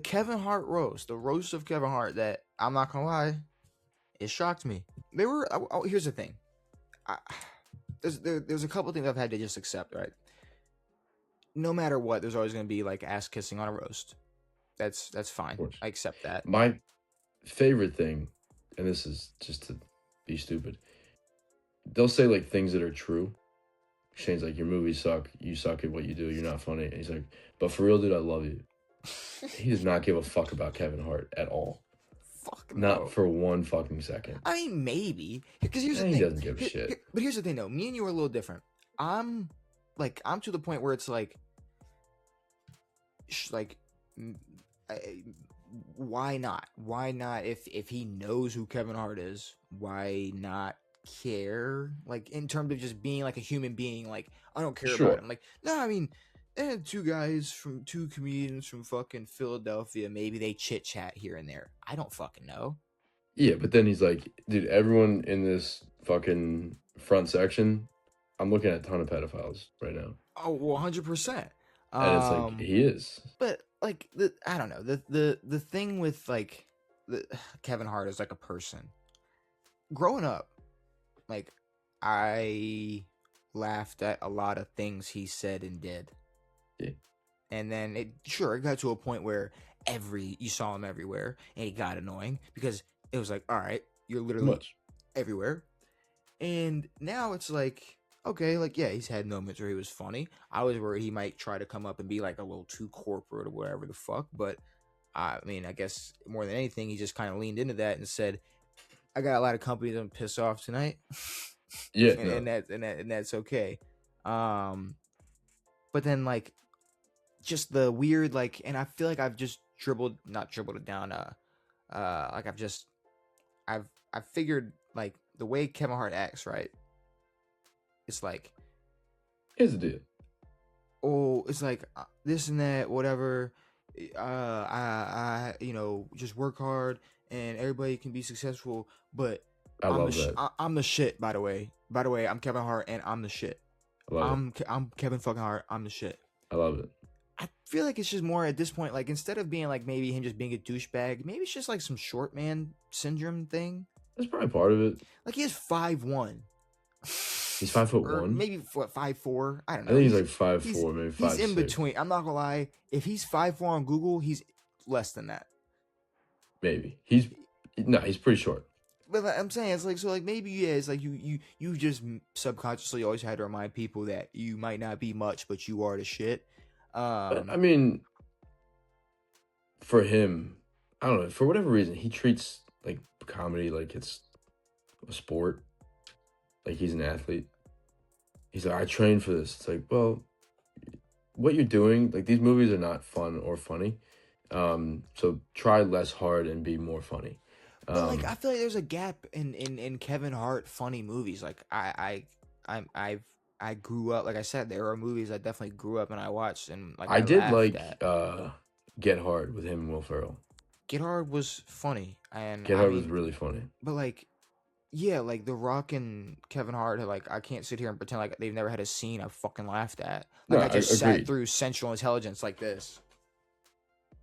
Kevin Hart roast, the roast of Kevin Hart. That I'm not gonna lie, it shocked me. They were. Here's the thing. I, there's a couple things I've had to just accept. Right. No matter what, there's always gonna be like ass kissing on a roast. That's Of fine. course. I accept that. My favorite thing, and this is just to be stupid, they'll say like things that are true. Shane's like, your movies suck. You suck at what you do. You're not funny. And he's like, but for real, dude, I love you. He does not give a fuck about Kevin Hart at all. Fuck Not no. for one fucking second. I mean, maybe because here's the And he thing. doesn't give a shit. But here's the thing, though. Me and you are a little different. I'm to the point where it's like, like, why not? Why not? If he knows who Kevin Hart is, why not care? Like in terms of just being like a human being, like I don't care about Sure. him. Like no, I mean, two comedians from fucking Philadelphia. Maybe they chit chat here and there. I don't fucking know. Yeah, but then he's like, dude, everyone in this fucking front section, I'm looking at a ton of pedophiles right now. Oh, 100%. And it's like, he is. But like I don't know the thing with like the Kevin Hart is like a person. Growing up, like I laughed at a lot of things he said and did. Yeah. And then it got to a point where you saw him everywhere, and it got annoying because it was like, all right, you're literally everywhere. And now it's like, okay, like yeah, he's had moments where he was funny. I was worried he might try to come up and be like a little too corporate or whatever the fuck, but I mean, I guess more than anything, he just kind of leaned into that and said, I got a lot of companies I'm pissed off tonight. Yeah, and that's okay. But then like just the weird like, and I feel like I've just not dribbled it down. Like I've figured like the way Kevin Hart acts, right? It's like, here's the deal. Oh, it's like this and that, whatever. I just work hard and everybody can be successful. But I love that. I'm the shit. By the way, I'm Kevin Hart and I'm the shit. I'm Kevin fucking Hart. I'm the shit. I love it. I feel like it's just more at this point, like instead of being like maybe him just being a douchebag, maybe it's just like some short man syndrome thing. That's probably part of it. Like he is 5'1". He's 5'1", maybe 5'4". I don't know. I think he's like 5'4", maybe 5'6". He's in between. I'm not gonna lie. If he's 5'4" on Google, he's less than that. Maybe he's pretty short. But I'm saying it's like so like maybe yeah, it's like you just subconsciously always had to remind people that you might not be much, but you are the shit. But, I mean, for him, I don't know. For whatever reason, he treats like comedy like it's a sport. Like he's an athlete. He's like, I trained for this. It's like, well, what you're doing, like these movies are not fun or funny. So try less hard and be more funny. But like I feel like there's a gap in Kevin Hart funny movies. Like I grew up, like I said, there are movies I definitely grew up and I watched and like I did like Get Hard with him and Will Ferrell. Get Hard was funny and Get Hard was really funny. But like yeah, like The Rock and Kevin Hart, like I can't sit here and pretend like they've never had a scene I fucking laughed at. Like No, I just sat agreed. through Central Intelligence like this.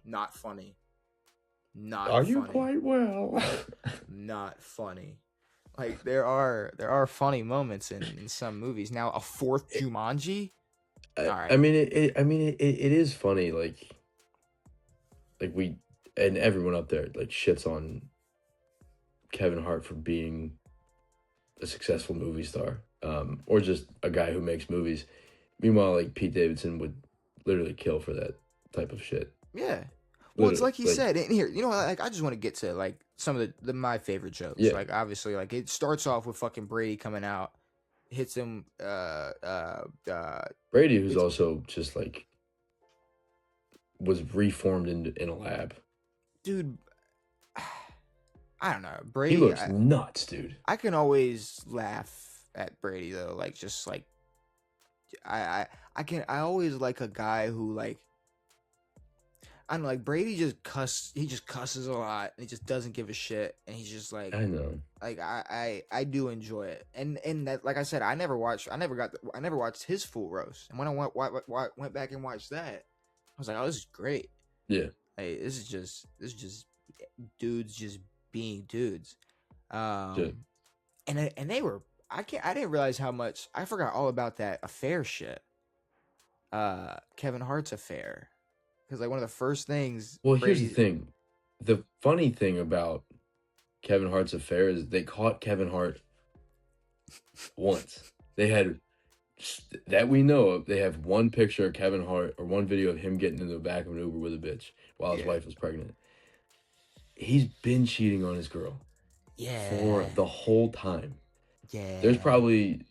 Not funny. Not Are funny. you quite well? Not funny. Like there are funny moments in some movies. Now a fourth Jumanji. All right. I mean it is funny. Like we and everyone up there like shits on Kevin Hart for being a successful movie star, or just a guy who makes movies. Meanwhile, like Pete Davidson would literally kill for that type of shit. Yeah. Well, it's like he said in here. You know, like I just want to get to like some of the my favorite jokes. Yeah. Like obviously, like it starts off with fucking Brady coming out, hits him. Brady, who's also just like was reformed in a lab. Dude, I don't know. Brady, he looks nuts, dude. I can always laugh at Brady though. Like just like I always like a guy who like. I don't know, like Brady just cusses a lot and he just doesn't give a shit and he's just like I know. Like I do enjoy it. And that like I said, I never watched his full roast. And when I went back and watched that, I was like, oh, this is great. Yeah. Like, this is just dudes just being dudes. Shit. And they were, I didn't realize how much I forgot all about that affair shit. Kevin Hart's affair, because like one of the first things. Well, here's the Brady. thing. The funny thing about Kevin Hart's affair is they caught Kevin Hart once. They had, that we know of, they have one picture of Kevin Hart or one video of him getting in the back of an Uber with a bitch while his wife was pregnant. He's been cheating on his girl. Yeah. For the whole time. Yeah. There's probably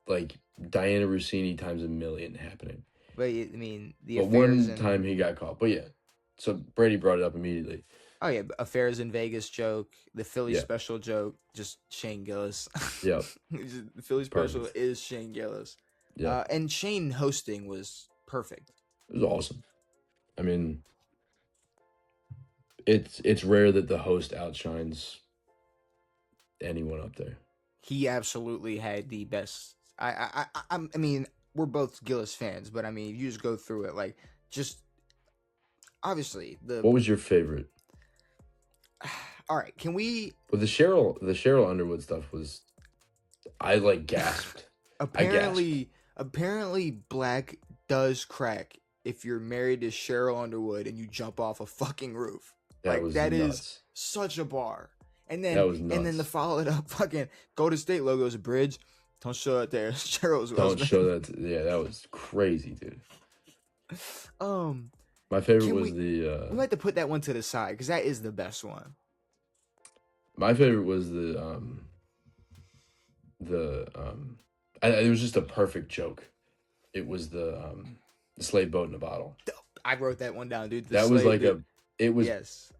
like Diana Rossini times a million happening. But I mean, but one time he got caught. But yeah, so Brady brought it up immediately. Oh yeah, affairs in Vegas joke, the Philly special joke, just Shane Gillis. Yep. The Philly special is Shane Gillis. Yeah. And Shane hosting was perfect. It was awesome. I mean, it's rare that the host outshines anyone up there. He absolutely had the best. I mean, we're both Gillis fans, but I mean, you just go through it, like, just obviously the. What was your favorite? All right, can we? Well, the Cheryl Underwood stuff was, I like gasped. Apparently, black does crack if you're married to Cheryl Underwood and you jump off a fucking roof. That is such a bar. And then the follow it up, fucking Golden State logos, bridge. Don't show it there. Cheryl's husband. Don't show that. Yeah, that was crazy, dude. My favorite was we like to put that one to the side because that is the best one. My favorite was it was just a perfect joke. It was the slave boat in a bottle. I wrote that one down, dude. That was like it was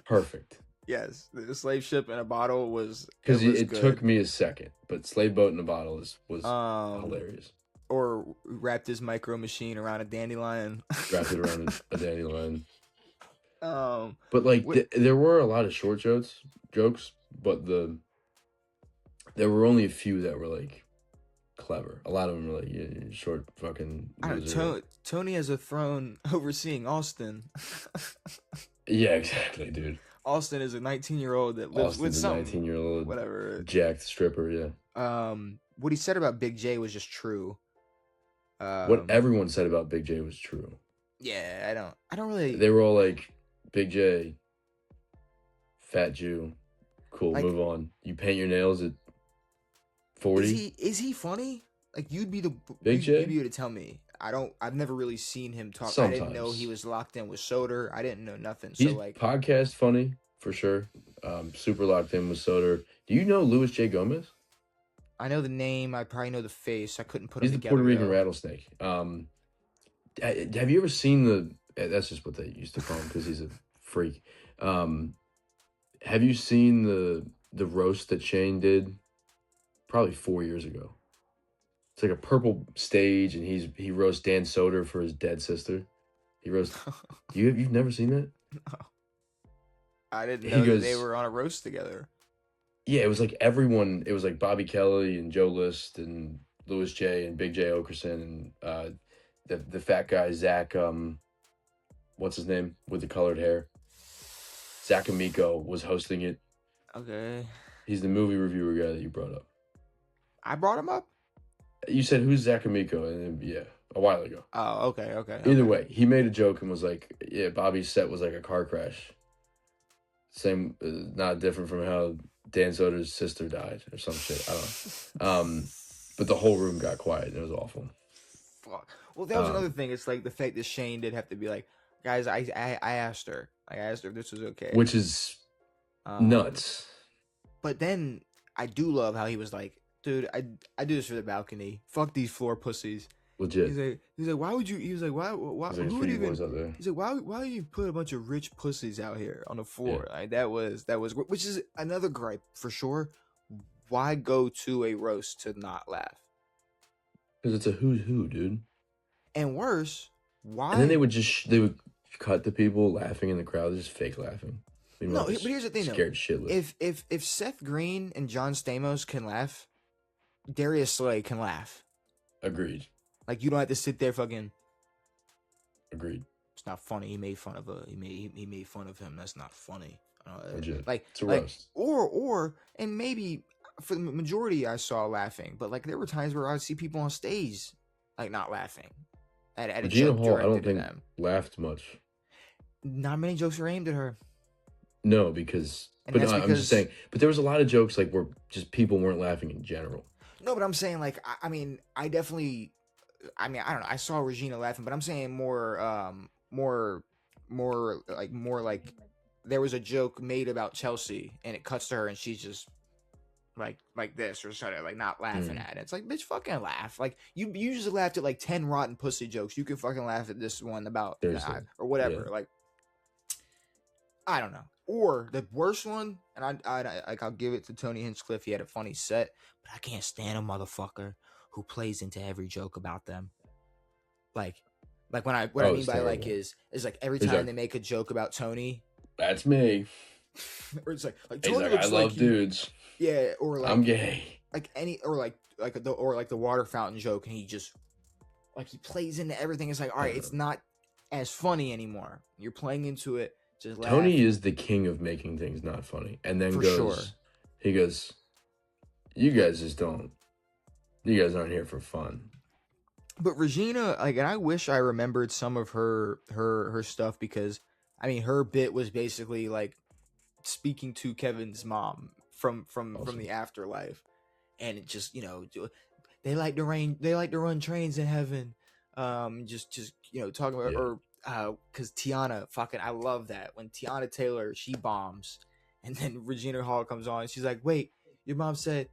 perfect. Yes, the slave ship in a bottle was because it took me a second, but slave boat in a bottle was hilarious. Or wrapped his micro machine around a dandelion. Wrapped it around a dandelion. But like there were a lot of short jokes, but there were only a few that were like clever. A lot of them were like short fucking. Tony has a throne overseeing Austin. Yeah, exactly, dude. Austin is a 19-year-old that lives with some 19-year-old whatever jacked stripper. Yeah. What he said about Big J was just true. What everyone said about Big J was true. Yeah, I don't really. They were all like, Big J, fat Jew, cool, like, move on. You paint your nails at 40. Is he funny? Like you'd be Big J? You'd be able to tell me. I've never really seen him talk. Sometimes. I didn't know he was locked in with Soder. I didn't know nothing. He's so like podcast funny for sure. Super locked in with Soder. Do you know Louis J. Gomez? I know the name. I probably know the face. I couldn't put. He's the Puerto Rican rattlesnake. Have you ever seen the? That's just what they used to call him because he's a freak. Have you seen the roast that Shane did? Probably 4 years ago. It's like a purple stage, and he roasts Dan Soder for his dead sister. He roasts. You've never seen that? No. I didn't know that they were on a roast together. Yeah, it was like everyone. It was like Bobby Kelly and Joe List and Louis J. and Big J. Okerson and the fat guy Zach. What's his name with the colored hair? Zach Amico was hosting it. Okay. He's the movie reviewer guy that you brought up. I brought him up? You said, who's Zach Amico? And yeah, a while ago. Oh, okay. Either way, he made a joke and was like, yeah, Bobby's set was like a car crash. Same, not different from how Dan Soder's sister died or some shit. I don't know. But the whole room got quiet and it was awful. Fuck. Well, that was another thing. It's like the fact that Shane did have to be like, guys, I asked her. I asked her if this was okay. Which is nuts. But then I do love how he was like, dude, I do this for the balcony. Fuck these floor pussies. Legit. He's like, why would you? He was like, why? Who would even? He's like, why would you put a bunch of rich pussies out here on the floor? Yeah. Like that was, which is another gripe for sure. Why go to a roast to not laugh? Because it's a who's who, dude. And worse, why? And then they would cut the people laughing in the crowd, just fake laughing. No, but here's the thing, scared shitless. If Seth Green and John Stamos can laugh, Darius Slay can laugh. Agreed. Like you don't have to sit there fucking. Agreed. It's not funny. He made fun of he made fun of him. That's not funny. Legit. Like It's a like roast. or and maybe for the majority I saw laughing, but like there were times where I'd see people on stage like not laughing at a Regina joke Hall, I don't directed at think them. laughed much. Not many jokes were aimed at her. No, because And but no, that's I'm just because saying. But there was a lot of jokes like where just people weren't laughing in general. no, but I'm saying like I mean I definitely I mean I don't know I saw Regina laughing, but I'm saying more like there was a joke made about Chelsea and it cuts to her and she's just like this or sort of like not laughing at it. It's like bitch fucking laugh. Like you just laughed at like 10 rotten pussy jokes. You can fucking laugh at this one about or whatever. Yeah. Like I don't know. Or the worst one, and I'll give it to Tony Hinchcliffe. He had a funny set, but I can't stand a motherfucker who plays into every joke about them. Like what I mean by terrible. like is like every He's time like, they make a joke about Tony, that's me. or it's like He's Tony like, looks I like love dudes. yeah, or like I'm gay. Like any or like the water fountain joke, and he just like he plays into everything. It's like all right, it's not as funny anymore. You're playing into it. Just laugh. Tony is the king of making things not funny, and then he goes, you guys just don't. You guys aren't here for fun. But Regina, like, and I wish I remembered some of her stuff because I mean her bit was basically like speaking to Kevin's mom from the afterlife, and it just they like to run trains in heaven, just talking about or because Tiana fucking I love that when Tiana Taylor she bombs and then Regina Hall comes on and she's like, wait, your mom said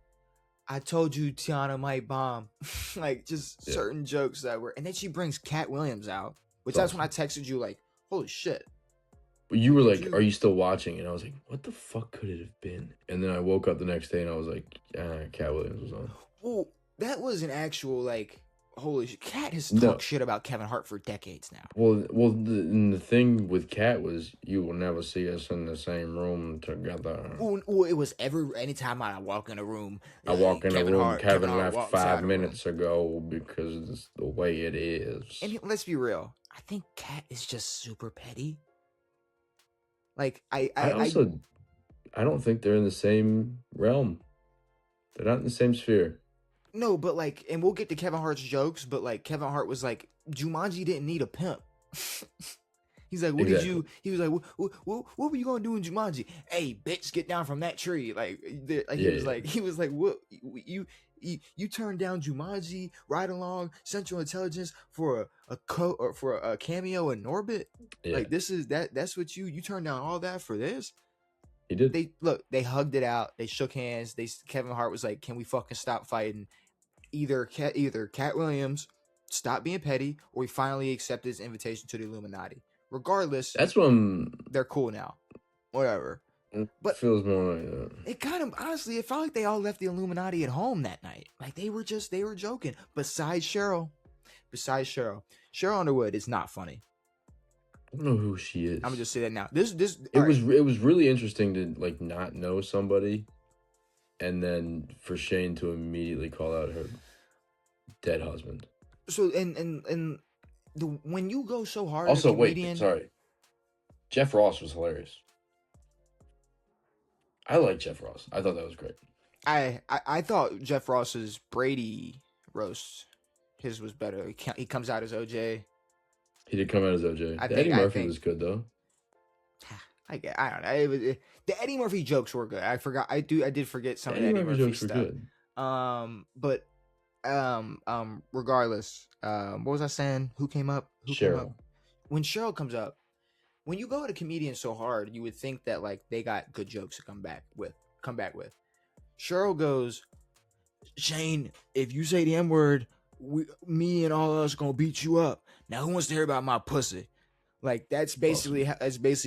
I told you Tiana might bomb. Like just certain jokes that were, and then she brings Cat Williams out, which that's when I texted you like, holy shit. You were like, are you still watching? And I was like, what the fuck could it have been? And then I woke up the next day and I was like, Cat Williams was on. Well, that was an actual like, holy shit. Cat has talked shit about Kevin Hart for decades now. Well, the thing with Cat was you will never see us in the same room together. Well, it was anytime I walk in a room. I walk in a room. Kevin left 5 minutes ago because it's the way it is. And let's be real. I think Cat is just super petty. Like I don't think they're in the same realm. They're not in the same sphere. No, but like, and we'll get to Kevin Hart's jokes, but like Kevin Hart was like, Jumanji didn't need a pimp. He's like, he was like, what were you gonna do in Jumanji? Hey, bitch, get down from that tree. He was like, what you turned down Jumanji, Ride Along, Central Intelligence for a cameo in Norbit? Yeah. Like that's what you turned down all that for this? He did. They hugged it out. They shook hands. Kevin Hart was like, "Can we fucking stop fighting? Either Cat Williams stop being petty, or he finally accepted his invitation to the Illuminati. Regardless, that's when they're cool now. Whatever. But feels more like that. It kind of honestly, it felt like they all left the Illuminati at home that night. Like they were joking. Besides Cheryl, Underwood is not funny. I don't know who she is. I'm gonna just say that now. It was really interesting to like not know somebody, and then for Shane to immediately call out her dead husband. So when you go so hard, also sorry, Jeff Ross was hilarious. I like Jeff Ross. I thought that was great. I thought Jeff Ross's Brady roast, his was better. He comes out as OJ. He did come out as OJ. Eddie Murphy was good though. I don't know. The Eddie Murphy jokes were good. I did forget some of the Eddie Murphy jokes stuff. Were good. But regardless, what was I saying? Who came up? Came up? When Cheryl comes up, when you go at a comedian so hard, you would think that like they got good jokes to come back with. Cheryl goes, Shane, if you say the N-word, me and all of us gonna beat you up. Now who wants to hear about my pussy? Like that's basically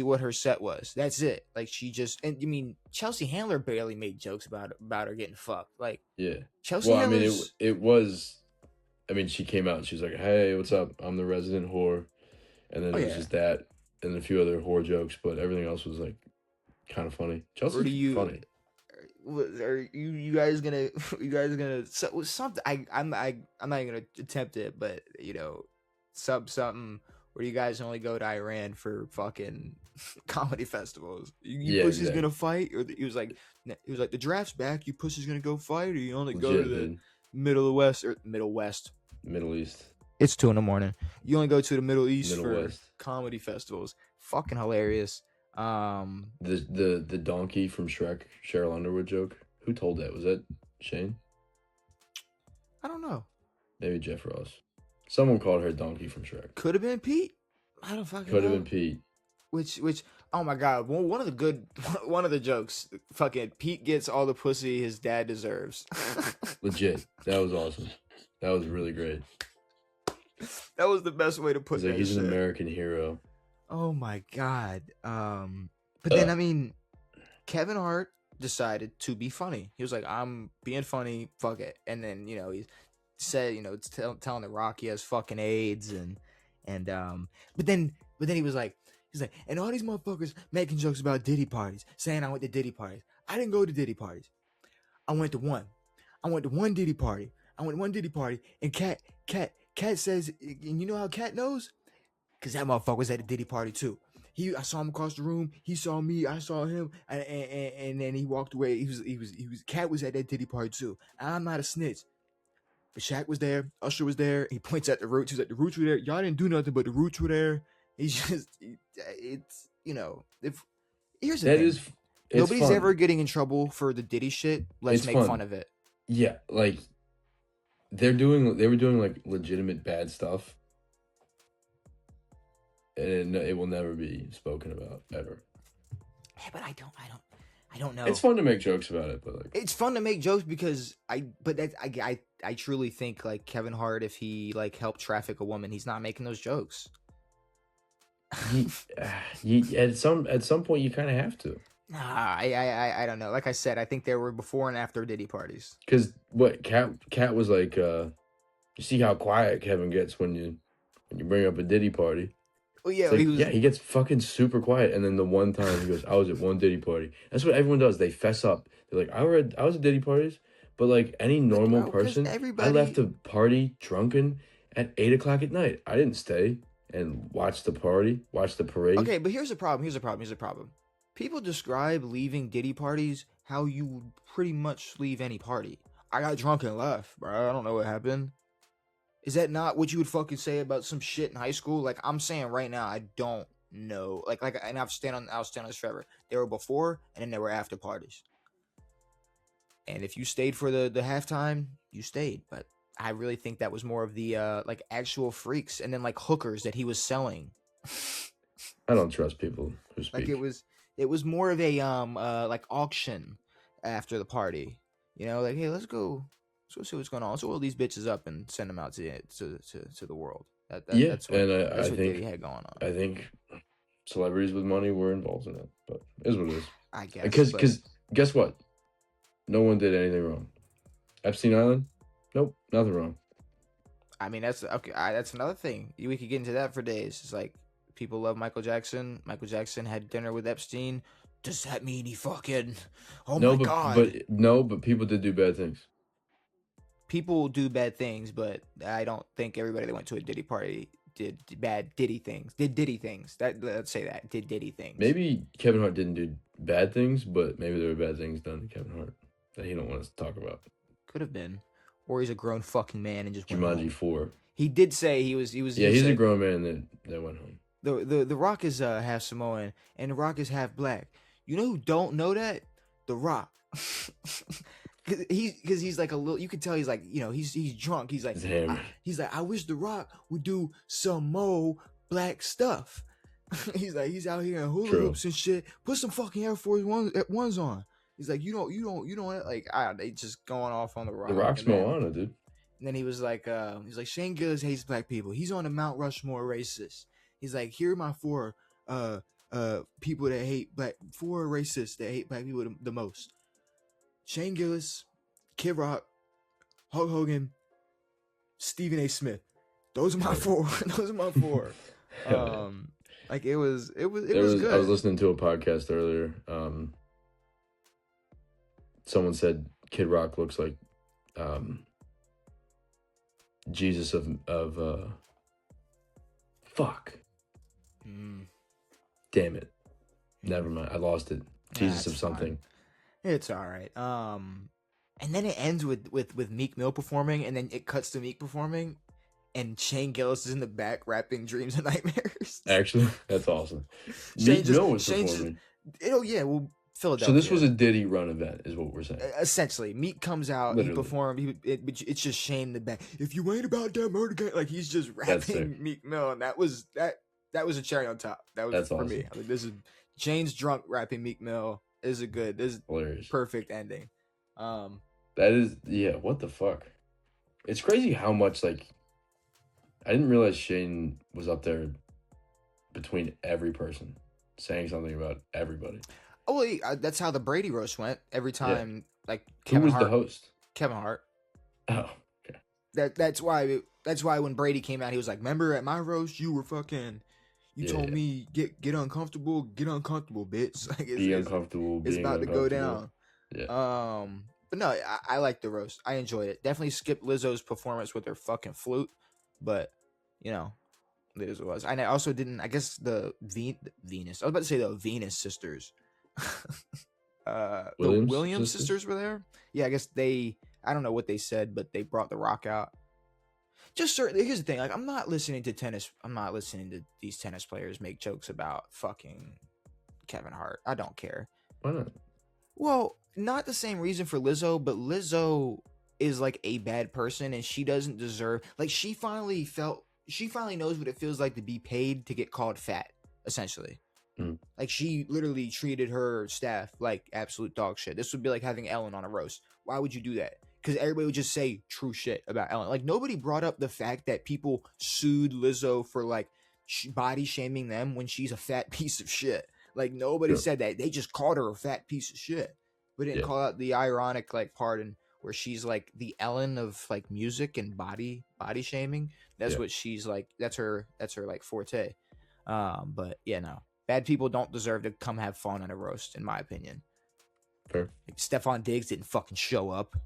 what her set was. That's it. Like she just, and I mean Chelsea Handler barely made jokes about her getting fucked. Like Chelsea. Well, Handler's... it was. I mean, she came out and she was like, "Hey, what's up? I'm the resident whore," and then it was just that and a few other whore jokes, but everything else was like kind of funny. Chelsea's funny. Are you guys gonna something? I'm not gonna attempt it, but something. Or do you guys only go to Iran for fucking comedy festivals? You Yeah, pussies exactly. gonna fight? Or he was like, the draft's back. You pussies gonna go fight, or you only go to Legit, the dude. Middle West or Middle West? Middle East. It's 2 a.m. You only go to the Middle East Middle for West. comedy festivals. Fucking hilarious. The donkey from Shrek, Cheryl Underwood joke. Who told that? Was that Shane? I don't know. Maybe Jeff Ross. Someone called her donkey from Shrek. Could have been Pete. I don't fucking Could know. have been Pete. Which, oh my god, one of the jokes, fucking Pete gets all the pussy his dad deserves. Legit. That was awesome. That was really great. That was the best way to put that. He's an American hero. Oh my god. But then I mean, Kevin Hart decided to be funny. He was like, I'm being funny, fuck it. And then, he said, it's telling The Rock he has fucking AIDS and but then he was like, and all these motherfuckers making jokes about Diddy parties, saying I went to Diddy parties. I didn't go to Diddy parties. I went to one. I went to one Diddy party. And Cat says, and you know how Cat knows? Because that motherfucker was at the Diddy party too. I saw him across the room. He saw me. I saw him, and then he walked away. He was. Cat was at that Diddy party too. I'm not a snitch. But Shaq was there. Usher was there. He points at the Roots. He's like, the Roots were there. Y'all didn't do nothing, but the Roots were there. He's just, it's, if here's the thing. Nobody's fun. ever getting in trouble for the Diddy shit. Let's make fun of it. Yeah, like they were doing like legitimate bad stuff, and it will never be spoken about ever. Yeah, but I don't know. It's fun to make jokes about it, but like it's fun to make jokes because I truly think like Kevin Hart, if he like helped traffic a woman, he's not making those jokes. At some point you kind of have to. I don't know. Like I said, I think there were before and after Diddy parties. Because what Cat was like, you see how quiet Kevin gets when you bring up a Diddy party. Well, yeah, like, he gets fucking super quiet, and then the one time he goes, "I was at one Diddy party." That's what everyone does. They fess up. They're like, I was at Diddy parties," but like any normal person, I left the party drunken at 8:00 at night. I didn't stay and watch the party, watch the parade. Okay, but here's the problem. People describe leaving Diddy parties how you would pretty much leave any party. I got drunk and left, bro. I don't know what happened. Is that not what you would fucking say about some shit in high school? Like, I'm saying right now, I don't know. And I'll stand on this forever. There were before, and then there were after parties. And if you stayed for the halftime, you stayed. But I really think that was more of the like actual freaks and then like hookers that he was selling. I don't trust people who speak. Like it was more of a like auction after the party. Like, hey, let's go see what's going on. Let's roll these bitches up and send them out to the world. That's what Diddy had going on. I think celebrities with money were involved in it, but it is what it is. I guess. Because guess what? No one did anything wrong. Epstein Island? Nope, nothing wrong. I mean, that's okay. That's another thing. We could get into that for days. It's like people love Michael Jackson. Michael Jackson had dinner with Epstein. Does that mean he fucking? My God! But people did do bad things. People do bad things, but I don't think everybody that went to a Diddy party did bad Diddy things. Let's say that. Did Diddy things. Maybe Kevin Hart didn't do bad things, but maybe there were bad things done to Kevin Hart that he don't want us to talk about. Could have been. Or he's a grown fucking man and just Jumanji 4. He did say he was. Yeah, he's a grown man that went home. The Rock is half Samoan and The Rock is half black. You know who don't know that? The Rock. Because he's like a little. You can tell he's like, he's drunk. He's like, I wish The Rock would do some more black stuff. he's out here in hula hoops and shit. Put some fucking Air Force Ones on. He's like, you don't like. They just going off on The Rock. The Rock's Moana, dude. And then he was like, Shane Gillis hates black people. He's on the Mount Rushmore racist. He's like, here are my four people that hate four racists that hate black people the most. Shane Gillis, Kid Rock, Hulk Hogan, Stephen A. Smith. Those are my four. Like it was good. I was listening to a podcast earlier. Someone said Kid Rock looks like Jesus of fuck. Damn it. Never mind. I lost it. Jesus of something. Fine. It's all right. And then it ends with Meek Mill performing, and then it cuts to Meek performing, and Shane Gillis is in the back rapping "Dreams and Nightmares." Actually, that's awesome. Meek Mill was performing. Oh yeah, well, Philadelphia. So this was a Diddy run event, is what we're saying. Essentially, Meek comes out, literally. He performed. It's just Shane in the back. If you ain't about that murder gang, like he's just rapping Meek Mill, and that was a cherry on top. That's for awesome. Me. Like, this is Shane's drunk rapping Meek Mill. This is hilarious. Perfect ending. That is, yeah. What the fuck? It's crazy how much like. I didn't realize Shane was up there between every person, saying something about everybody. Oh, well, that's how the Brady roast went. Every time, like Kevin Hart. Who was the host? Kevin Hart. Oh, okay. That's why when Brady came out, he was like, "Remember at my roast, you were fucking, you told me get uncomfortable, bitch. Like, be uncomfortable. It's about to go down." Yeah. But no, I like the roast. I enjoyed it. Definitely skipped Lizzo's performance with her fucking flute, but you know, it is what it was. And I also didn't. I guess the Venus. I was about to say the Venus sisters. The Williams sisters were there. Yeah, I guess I don't know what they said, but they brought The Rock out. Just certainly, here's the thing. Like, I'm not listening to these tennis players make jokes about fucking Kevin Hart. I don't care. Why not? Well, not the same reason for Lizzo, but Lizzo is like a bad person, and she doesn't deserve. Like, she finally knows what it feels like to be paid to get called fat, essentially. Like, she literally treated her staff like absolute dog shit. This would be like having Ellen on a roast. Why would you do that? Because everybody would just say true shit about Ellen. Like, nobody brought up the fact that people sued Lizzo for like body shaming them when she's a fat piece of shit. Like, nobody said that. They just called her a fat piece of shit, but didn't call out the ironic like part in where she's like the Ellen of like music and body shaming. That's what she's like. That's her like forte. But yeah, no. Bad people don't deserve to come have fun on a roast, in my opinion. Fair. Like, Stephon Diggs didn't fucking show up.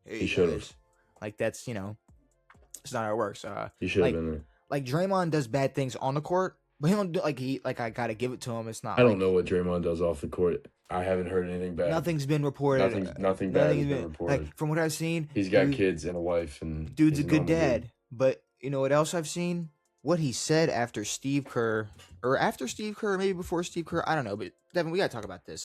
He should have. Like, that's, it's not how it works. He should have been there. Like, Draymond does bad things on the court, but he don't do, I gotta give it to him. It's not. I don't know what Draymond does off the court. I haven't heard anything bad. Nothing's been reported. Nothing bad has been reported. Like, from what I've seen, he's got kids and a wife, and dude's a good dad. Dude. But you know what else I've seen? What he said after Steve Kerr, maybe before Steve Kerr. I don't know. But Devin, we gotta talk about this.